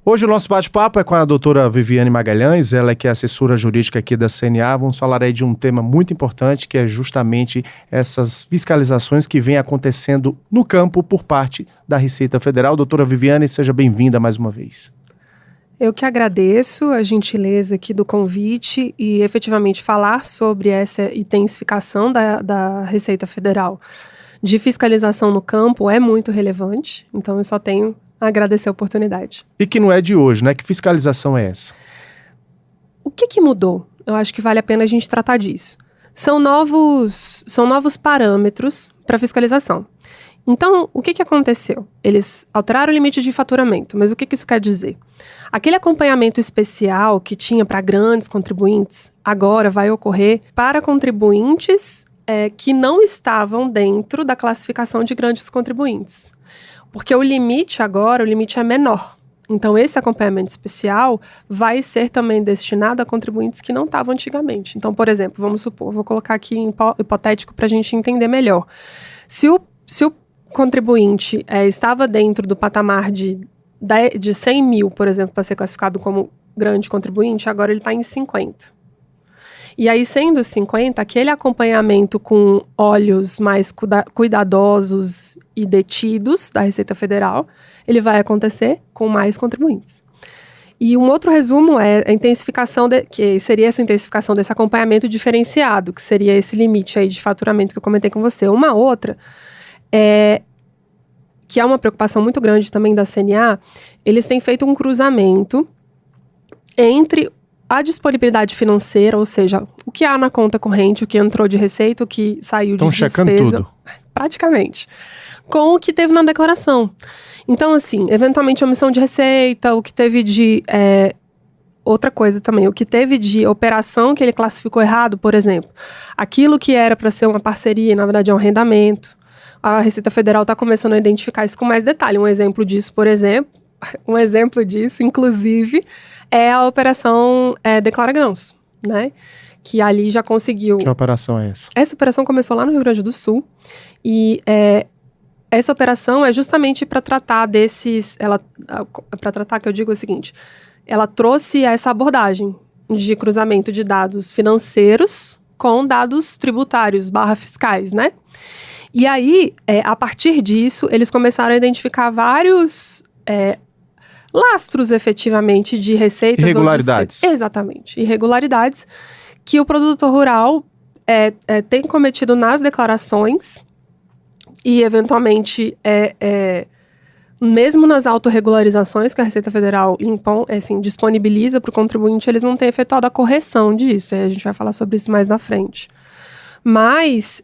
Hoje o nosso bate-papo é com a doutora Viviane Magalhães, ela que é assessora jurídica aqui da CNA. Vamos falar aí de um tema muito importante, que é justamente essas fiscalizações que vêm acontecendo no campo por parte da Receita Federal. Doutora Viviane, seja bem-vinda mais uma vez. Eu que agradeço a gentileza aqui do convite e efetivamente falar sobre essa intensificação da Receita Federal de fiscalização no campo é muito relevante, então eu só tenho a agradecer a oportunidade. E que não é de hoje, né? Que fiscalização é essa? O que mudou? Eu acho que vale a pena a gente tratar disso. São novos parâmetros para fiscalização. Então, o que aconteceu? Eles alteraram o limite de faturamento, mas o que isso quer dizer? Aquele acompanhamento especial que tinha para grandes contribuintes, agora vai ocorrer para contribuintes que não estavam dentro da classificação de grandes contribuintes. Porque o limite é menor. Então, esse acompanhamento especial vai ser também destinado a contribuintes que não estavam antigamente. Então, por exemplo, vamos supor, vou colocar aqui em hipotético para a gente entender melhor. Se o contribuinte estava dentro do patamar de 100 mil, por exemplo, para ser classificado como grande contribuinte, agora ele está em 50. E aí, sendo 50, aquele acompanhamento com olhos mais cuidadosos e detidos da Receita Federal, ele vai acontecer com mais contribuintes. E um outro resumo é a intensificação, que seria essa intensificação desse acompanhamento diferenciado, que seria esse limite aí de faturamento que eu comentei com você. Uma outra que é uma preocupação muito grande também da CNA, eles têm feito um cruzamento entre a disponibilidade financeira, ou seja, o que há na conta corrente, o que entrou de receita, o que saiu de despesa. Estão checando tudo. Praticamente. Com o que teve na declaração. Então, assim, eventualmente omissão de receita, o que teve de... outra coisa também, o que teve de operação que ele classificou errado, por exemplo. Aquilo que era para ser uma parceria, na verdade é um arrendamento. A Receita Federal está começando a identificar isso com mais detalhe. Um exemplo disso, inclusive, é a operação Declara Grãos, né? Que ali já conseguiu... Que operação é essa? Essa operação começou lá no Rio Grande do Sul e essa operação é justamente para tratar que eu digo o seguinte, ela trouxe essa abordagem de cruzamento de dados financeiros com dados tributários /fiscais, né? E aí, a partir disso, eles começaram a identificar vários lastros, efetivamente, de receitas. Irregularidades. Exatamente. Irregularidades que o produtor rural tem cometido nas declarações e, eventualmente, mesmo nas autorregularizações que a Receita Federal disponibiliza para o contribuinte, eles não têm efetuado a correção disso. A gente vai falar sobre isso mais na frente. Mas,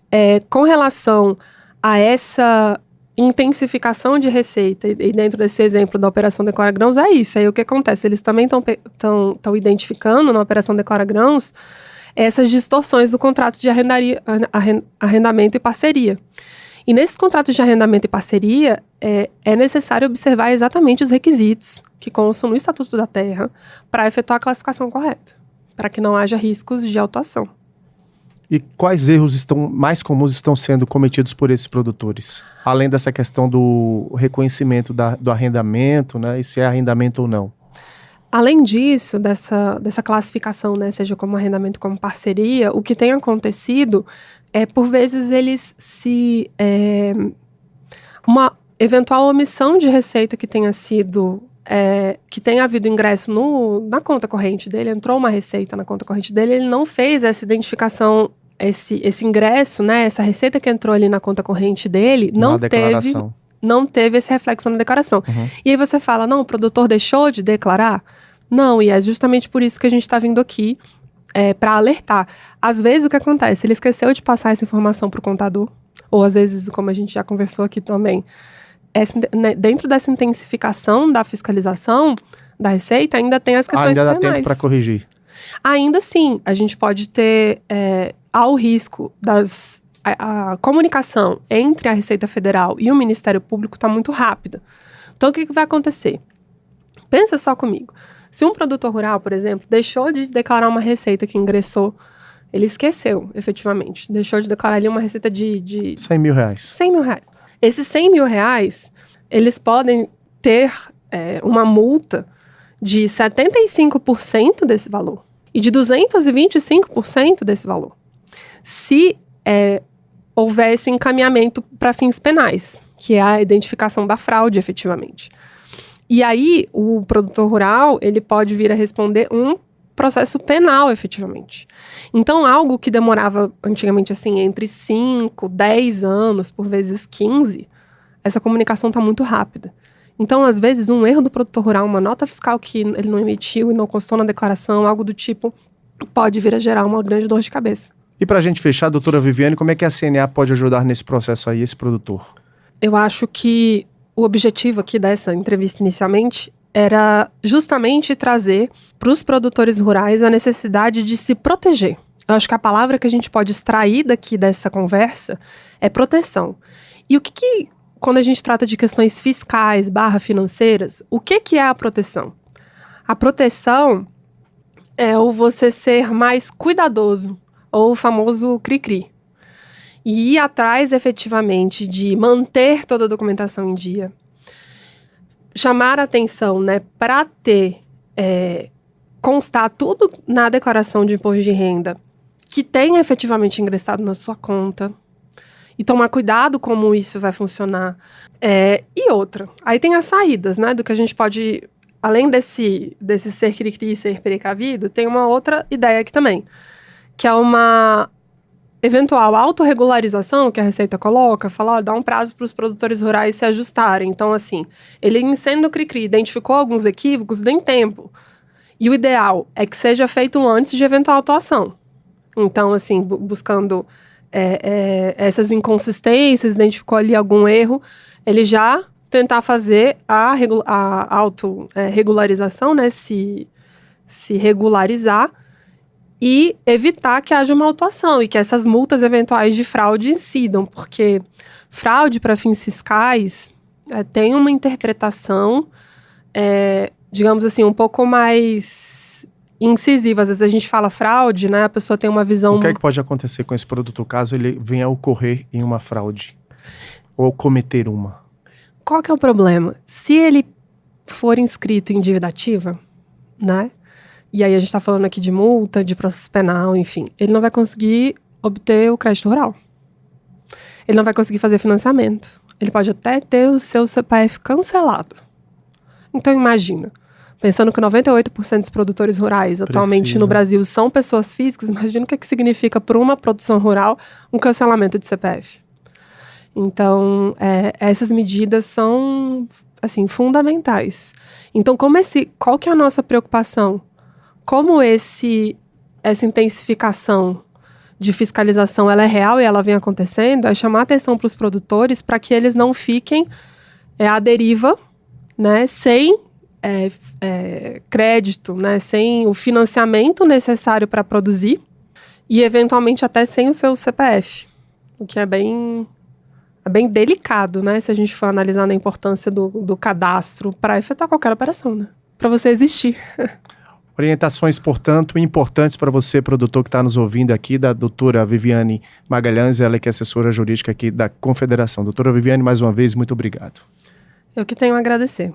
com relação a essa intensificação de receita, e dentro desse exemplo da Operação Declara Grãos, é isso. Aí o que acontece? Eles também estão identificando na Operação Declara Grãos essas distorções do contrato de arrendamento e parceria. E nesses contratos de arrendamento e parceria, é necessário observar exatamente os requisitos que constam no Estatuto da Terra para efetuar a classificação correta, para que não haja riscos de autuação. E quais erros mais comuns estão sendo cometidos por esses produtores? Além dessa questão do reconhecimento do arrendamento, né? E se é arrendamento ou não. Além disso, dessa classificação, né? Seja como arrendamento, como parceria, o que tem acontecido por vezes, eles uma eventual omissão de receita que tenha sido... que tenha havido ingresso na conta corrente dele, entrou uma receita na conta corrente dele, ele não fez essa identificação, esse ingresso, né, essa receita que entrou ali na conta corrente dele, não teve esse reflexo na declaração. Uhum. E aí você fala, não, o produtor deixou de declarar? Não, e é justamente por isso que a gente está vindo aqui para alertar. Às vezes o que acontece? Ele esqueceu de passar essa informação para o contador, ou às vezes, como a gente já conversou aqui também, dentro dessa intensificação da fiscalização da Receita, ainda tem as questões penais. Ainda dá tempo para corrigir. Ainda sim, a gente pode ter ao risco a comunicação entre a Receita Federal e o Ministério Público está muito rápida. Então, o que vai acontecer? Pensa só comigo. Se um produtor rural, por exemplo, deixou de declarar uma receita que ingressou, ele esqueceu, efetivamente, deixou de declarar ali uma receita de 100 mil reais. 100 mil reais. Esses 100 mil reais, eles podem ter uma multa de 75% desse valor e de 225% desse valor, se houver esse encaminhamento para fins penais, que é a identificação da fraude, efetivamente. E aí, o produtor rural, ele pode vir a responder um processo penal, efetivamente. Então, algo que demorava, antigamente, assim, entre 5, 10 anos, por vezes 15, essa comunicação está muito rápida. Então, às vezes, um erro do produtor rural, uma nota fiscal que ele não emitiu e não constou na declaração, algo do tipo, pode vir a gerar uma grande dor de cabeça. E para a gente fechar, doutora Viviane, como é que a CNA pode ajudar nesse processo aí, esse produtor? Eu acho que o objetivo aqui dessa entrevista inicialmente era justamente trazer para os produtores rurais a necessidade de se proteger. Eu acho que a palavra que a gente pode extrair daqui dessa conversa é proteção. E quando a gente trata de questões fiscais, financeiras, o que é a proteção? A proteção é o você ser mais cuidadoso, ou o famoso cri-cri. E ir atrás, efetivamente, de manter toda a documentação em dia. Chamar a atenção, né, para constar tudo na declaração de imposto de renda que tenha efetivamente ingressado na sua conta. E tomar cuidado como isso vai funcionar. E outra, aí tem as saídas, né, do que a gente pode, além desse ser cri-cri e ser precavido, tem uma outra ideia aqui também, que é uma eventual autorregularização que a Receita coloca, fala, dá um prazo para os produtores rurais se ajustarem. Então, assim, ele sendo cri-cri, identificou alguns equívocos, dê tempo. E o ideal é que seja feito antes de eventual atuação. Então, assim, buscando essas inconsistências, identificou ali algum erro, ele já tentar fazer a autorregularização, né, se regularizar, e evitar que haja uma autuação e que essas multas eventuais de fraude incidam, porque fraude para fins fiscais tem uma interpretação, digamos assim, um pouco mais incisiva. Às vezes a gente fala fraude, né? A pessoa tem uma visão... O que é que pode acontecer com esse produto caso ele venha a ocorrer em uma fraude? Ou cometer uma? Qual que é o problema? Se ele for inscrito em dívida ativa, né? E aí a gente está falando aqui de multa, de processo penal, enfim. Ele não vai conseguir obter o crédito rural. Ele não vai conseguir fazer financiamento. Ele pode até ter o seu CPF cancelado. Então imagina, pensando que 98% dos produtores rurais atualmente no Brasil são pessoas físicas, imagina o que significa para uma produção rural um cancelamento de CPF. Então, essas medidas são, assim, fundamentais. Então, qual que é a nossa preocupação? Como essa intensificação de fiscalização ela é real e ela vem acontecendo, é chamar atenção para os produtores para que eles não fiquem à deriva, né, sem crédito, né, sem o financiamento necessário para produzir e, eventualmente, até sem o seu CPF, o que é bem delicado, né, se a gente for analisar na importância do cadastro para efetuar qualquer operação, né, para você existir. Orientações, portanto, importantes para você, produtor que está nos ouvindo aqui, da doutora Viviane Magalhães, ela que é assessora jurídica aqui da Confederação. Doutora Viviane, mais uma vez, muito obrigado. Eu que tenho a agradecer.